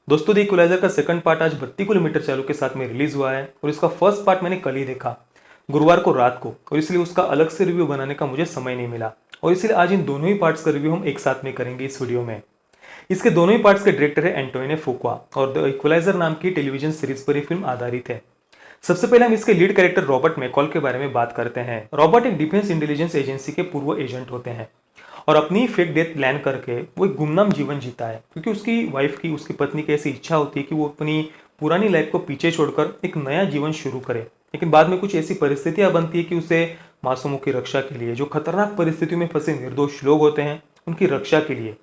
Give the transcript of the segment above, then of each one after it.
दोस्तों the Equalizer का second part आज 32 किलोमीटर चालू के साथ में रिलीज हुआ है और इसका फर्स्ट पार्ट मैंने कल ही देखा, गुरुवार को रात को, और इसलिए उसका अलग से रिव्यू बनाने का मुझे समय नहीं मिला और इसलिए आज इन दोनों ही पार्ट्स का रिव्यू हम एक साथ में करेंगे इस वीडियो में। इसके दोनों ही पार्ट्स के डायरेक्टर है एंटोनियो फुकुआ और द इक्वलाइजर नाम की टेलीविजन सीरीज पर यह फिल्म आधारित है। सबसे पहले हम इसके लीड कैरेक्टर रॉबर्ट मैकॉल के बारे में बात करते हैं। रॉबर्ट एक डिफेंस इंटेलिजेंस एजेंसी के पूर्व एजेंट होते हैं और अपनी फेक डेथ प्लान करके वो एक गुमनाम जीवन जीता है क्योंकि उसकी वाइफ की, उसकी पत्नी की ऐसी इच्छा होती है कि वो अपनी पुरानी लाइफ को पीछे छोड़कर एक नया जीवन शुरू करे। लेकिन बाद में कुछ ऐसी परिस्थितियां बनती है कि उसे मासूमों की रक्षा के लिए, जो खतरनाक परिस्थितियों में फंसे निर्दोष लोग होते हैं, उनकी रक्षा के लिए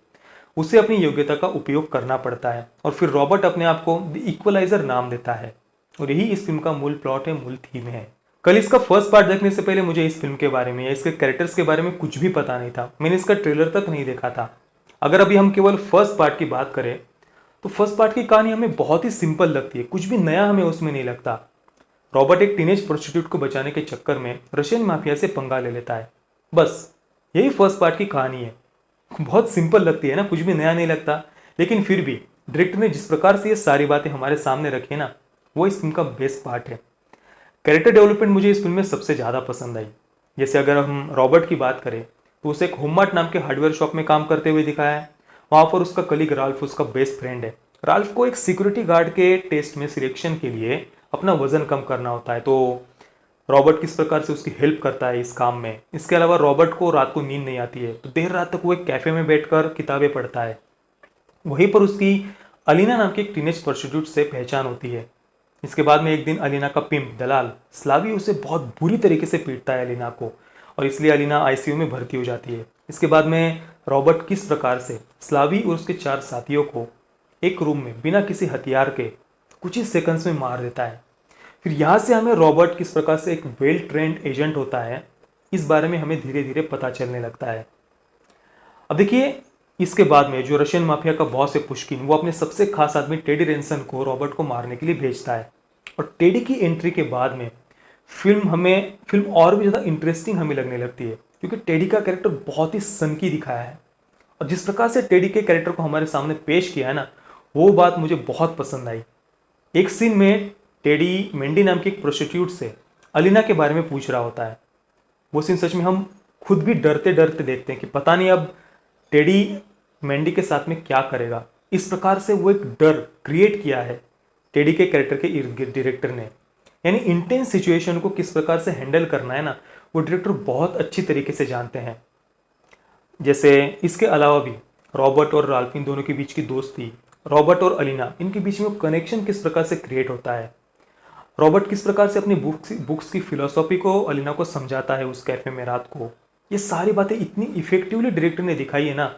उसे अपनी योग्यता का उपयोग करना पड़ता है और फिर रॉबर्ट अपने आप को द इक्वलाइजर नाम देता है और यही इस फिल्म का मूल प्लॉट है, मूल थीम है। कल इसका फर्स्ट पार्ट देखने से पहले मुझे इस फिल्म के बारे में या इसके कैरेक्टर्स के बारे में कुछ भी पता नहीं था। मैंने इसका ट्रेलर तक नहीं देखा था। अगर अभी हम केवल फर्स्ट पार्ट की बात करें तो फर्स्ट पार्ट की कहानी हमें बहुत ही सिंपल लगती है, कुछ भी नया हमें उसमें नहीं लगता। रॉबर्ट एक टीनेज प्रोस्टिट्यूट को बचाने के चक्कर में रशियन माफिया से पंगा ले लेता है, बस यही फर्स्ट पार्ट की कहानी है। बहुत सिंपल लगती है ना, कुछ भी नया नहीं लगता, लेकिन फिर भी डायरेक्टर ने जिस प्रकार से ये सारी बातें हमारे सामने रखी है ना, वो इस फिल्म का बेस्ट पार्ट है। कैरेक्टर डेवलपमेंट मुझे इस फिल्म में सबसे ज़्यादा पसंद आई। जैसे अगर हम रॉबर्ट की बात करें तो उसे एक होममार्ट नाम के हार्डवेयर शॉप में काम करते हुए दिखाया है। वहाँ पर उसका कलीग राल्फ उसका बेस्ट फ्रेंड है। राल्फ को एक सिक्योरिटी गार्ड के टेस्ट में सिलेक्शन के लिए अपना वजन कम करना होता है, तो रॉबर्ट किस प्रकार से उसकी हेल्प करता है इस काम में। इसके अलावा रॉबर्ट को रात को नींद नहीं आती है, तो देर रात तक वो एक कैफ़े में बैठकर किताबें पढ़ता है। वहीं पर उसकी अलीना नाम की एक टीनेज प्रोस्टिट्यूट से पहचान होती है। इसके बाद में एक दिन अलीना का पिंप दलाल स्लावी उसे बहुत बुरी तरीके से पीटता है अलीना को, और इसलिए अलीना आईसीयू में भर्ती हो जाती है। इसके बाद में रॉबर्ट किस प्रकार से स्लावी और उसके 4 साथियों को एक रूम में बिना किसी हथियार के कुछ ही सेकंड्स में मार देता है। फिर यहाँ से हमें रॉबर्ट किस प्रकार से एक वेल ट्रेंड एजेंट होता है, इस बारे में हमें धीरे धीरे पता चलने लगता है। अब देखिए, इसके बाद में जो रशियन माफिया का बॉस है पुष्किन, वो अपने सबसे खास आदमी टेडी रेंसन को रॉबर्ट को मारने के लिए भेजता है। और टेडी की एंट्री के बाद में फिल्म और भी ज़्यादा इंटरेस्टिंग हमें लगने लगती है क्योंकि टेडी का कैरेक्टर बहुत ही सनकी दिखाया है और जिस प्रकार से टेडी के कैरेक्टर को हमारे सामने पेश किया है ना, वो बात मुझे बहुत पसंद आई। एक सीन में टेडी मेंडी नाम की एक प्रोस्टिट्यूट से अलीना के बारे में पूछ रहा होता है। वो सीन सच में हम खुद भी डरते डरते देखते हैं कि पता नहीं अब टेडी मेंडी के साथ में क्या करेगा। इस प्रकार से वो एक डर क्रिएट किया है टेडी के कैरेक्टर के इर्द गिर्द डायरेक्टर ने। यानी इंटेंस सिचुएशन को किस प्रकार से हैंडल करना है ना, वो डायरेक्टर बहुत अच्छी तरीके से जानते हैं। जैसे इसके अलावा भी रॉबर्ट और राल्फ, इन दोनों के बीच की दोस्ती, रॉबर्ट और अलीना, इनके बीच में कनेक्शन किस प्रकार से क्रिएट होता है। रॉबर्ट किस प्रकार से अपनी बुक्स की फिलोसॉफी को अलीना को समझाता है उस कैफे में रात को। ये सारी बातें इतनी इफेक्टिवली डायरेक्टर ने दिखाई है ना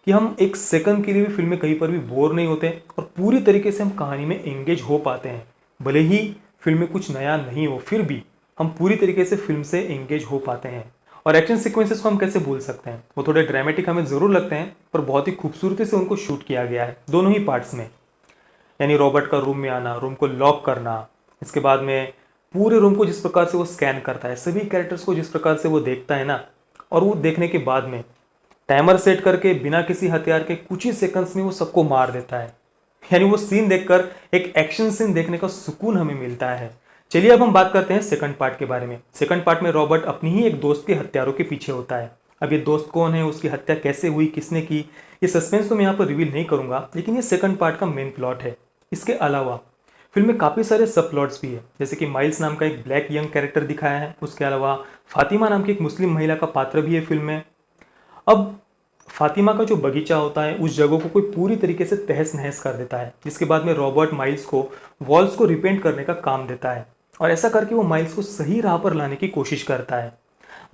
कि हम एक सेकंड के लिए भी फिल्म में कहीं पर भी बोर नहीं होते और पूरी तरीके से हम कहानी में एंगेज हो पाते हैं। भले ही फिल्म में कुछ नया नहीं हो, फिर भी हम पूरी तरीके से फिल्म से एंगेज हो पाते हैं। और एक्शन सीक्वेंसेस को हम कैसे भूल सकते हैं, वो थोड़े ड्रामेटिक हमें ज़रूर लगते हैं पर बहुत ही खूबसूरती से उनको शूट किया गया है दोनों ही पार्ट्स में। यानी रॉबर्ट का रूम में आना, रूम को लॉक करना, इसके बाद में पूरे रूम को जिस प्रकार से वो स्कैन करता है, सभी कैरेक्टर्स को जिस प्रकार से वो देखता है ना, और वो देखने के बाद में टाइमर सेट करके बिना किसी हथियार के कुछ ही सेकंड्स में वो सबको मार देता है। यानी वो सीन देखकर एक एक्शन सीन देखने का सुकून हमें मिलता है। चलिए अब हम बात करते हैं सेकंड पार्ट के बारे में। सेकंड पार्ट में रॉबर्ट अपनी ही एक दोस्त के हत्यारों के पीछे होता है। अब ये दोस्त कौन है, उसकी हत्या कैसे हुई, किसने की, ये सस्पेंस तो मैं यहाँ पर रिवील नहीं करूंगा, लेकिन ये सेकंड पार्ट का मेन प्लॉट है। इसके अलावा फिल्म में काफ़ी सारे सब प्लॉट्स भी है, जैसे कि माइल्स नाम का एक ब्लैक यंग कैरेक्टर दिखाया है। उसके अलावा फातिमा नाम की एक मुस्लिम महिला का पात्र भी है फिल्म में। अब फातिमा का जो बगीचा होता है, उस जगह को कोई पूरी तरीके से तहस नहस कर देता है, जिसके बाद में रॉबर्ट माइल्स को वॉल्स को रिपेंट करने का काम देता है और ऐसा करके वो माइल्स को सही राह पर लाने की कोशिश करता है।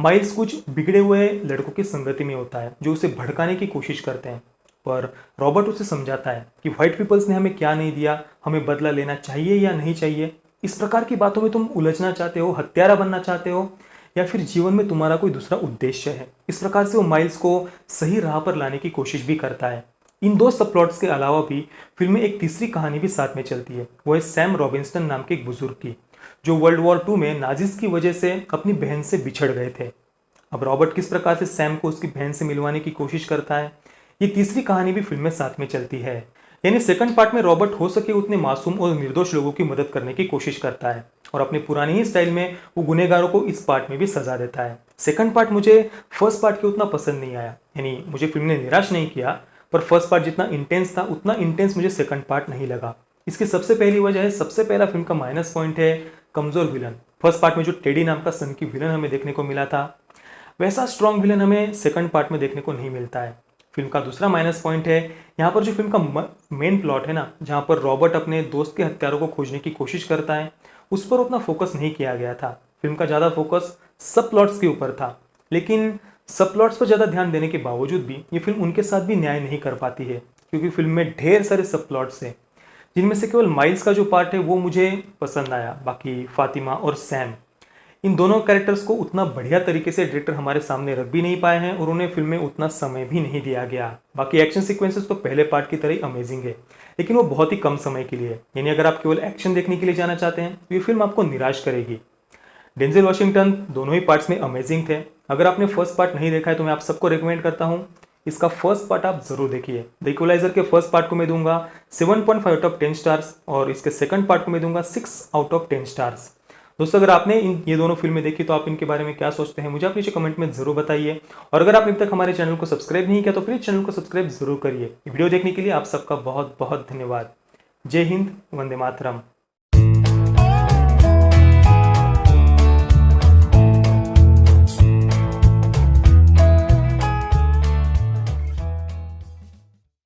माइल्स कुछ बिगड़े हुए लड़कों की संगति में होता है जो उसे भड़काने की कोशिश करते हैं, पर रॉबर्ट उसे समझाता है कि व्हाइट पीपल्स ने हमें क्या नहीं दिया, हमें बदला लेना चाहिए या नहीं चाहिए। इस प्रकार की बातों में तुम उलझना चाहते हो, हत्यारा बनना चाहते हो, या फिर जीवन में तुम्हारा कोई दूसरा उद्देश्य है। इस प्रकार से वो माइल्स को सही राह पर लाने की कोशिश भी करता है। इन दो सब प्लॉट्स के अलावा भी फिल्म में एक तीसरी कहानी भी साथ में चलती है। वो है सैम रॉबिन्सन नाम के एक बुजुर्ग की, जो वर्ल्ड वॉर 2 में नाजिस की वजह से अपनी बहन से बिछड़ गए थे। अब रॉबर्ट किस प्रकार से सैम को उसकी बहन से मिलवाने की कोशिश करता है, ये तीसरी कहानी भी फिल्म में साथ में चलती है। यानी सेकंड पार्ट में रॉबर्ट हो सके उतने मासूम और निर्दोष लोगों की मदद करने की कोशिश करता है और अपने पुरानी ही स्टाइल में वो गुनहगारों को इस पार्ट में भी सजा देता है। सेकंड पार्ट मुझे फर्स्ट पार्ट के उतना पसंद नहीं आया, यानी मुझे फिल्म ने निराश नहीं किया, पर फर्स्ट पार्ट जितना इंटेंस था उतना इंटेंस मुझे सेकंड पार्ट नहीं लगा। इसकी सबसे पहली वजह है, सबसे पहला फिल्म का माइनस पॉइंट है कमजोर विलन। फर्स्ट पार्ट में जो टेडी नाम का सन की विलन हमें देखने को मिला था, वैसा स्ट्रॉन्ग विलन हमें सेकंड पार्ट में देखने को नहीं मिलता है। फिल्म का दूसरा माइनस पॉइंट है, यहाँ पर जो फिल्म का मेन प्लॉट है ना, जहाँ पर रॉबर्ट अपने दोस्त के हत्यारों को खोजने की कोशिश करता है, उस पर उतना फोकस नहीं किया गया था। फिल्म का ज़्यादा फोकस सब प्लॉट्स के ऊपर था, लेकिन सब प्लॉट्स पर ज़्यादा ध्यान देने के बावजूद भी ये फिल्म उनके साथ भी न्याय नहीं कर पाती है, क्योंकि फिल्म में ढेर सारे सब प्लॉट्स हैं, जिनमें से केवल माइल्स का जो पार्ट है वो मुझे पसंद आया। बाकी फातिमा और सैम, इन दोनों कैरेक्टर्स को उतना बढ़िया तरीके से डायरेक्टर हमारे सामने रख भी नहीं पाए हैं और उन्हें फिल्म में उतना समय भी नहीं दिया गया। बाकी एक्शन सीक्वेंसेस तो पहले पार्ट की तरह ही अमेजिंग है, लेकिन वो बहुत ही कम समय के लिए, यानी अगर आप केवल एक्शन देखने के लिए जाना चाहते हैं तो ये फिल्म आपको निराश करेगी। डेंजल वॉशिंगटन दोनों ही पार्ट्स में अमेजिंग थे। अगर आपने फर्स्ट पार्ट नहीं देखा है तो मैं आप सबको रिकमेंड करता हूँ इसका फर्स्ट पार्ट आप जरूर देखिए। द इक्वलाइजर के फर्स्ट पार्ट को मैं दूंगा 7.5 आउट ऑफ 10 स्टार्स और इसके सेकंड पार्ट को मैं दूंगा 6 आउट ऑफ 10 स्टार्स। दोस्तों, अगर आपने ये दोनों फिल्में देखी तो आप इनके बारे में क्या सोचते हैं मुझे आप नीचे कमेंट में जरूर बताइए। और अगर आपने अभी तक हमारे चैनल को सब्सक्राइब नहीं किया तो प्लीज चैनल को सब्सक्राइब जरूर करिए। वीडियो देखने के लिए आप सबका बहुत बहुत धन्यवाद। जय हिंद, वंदे मातरम।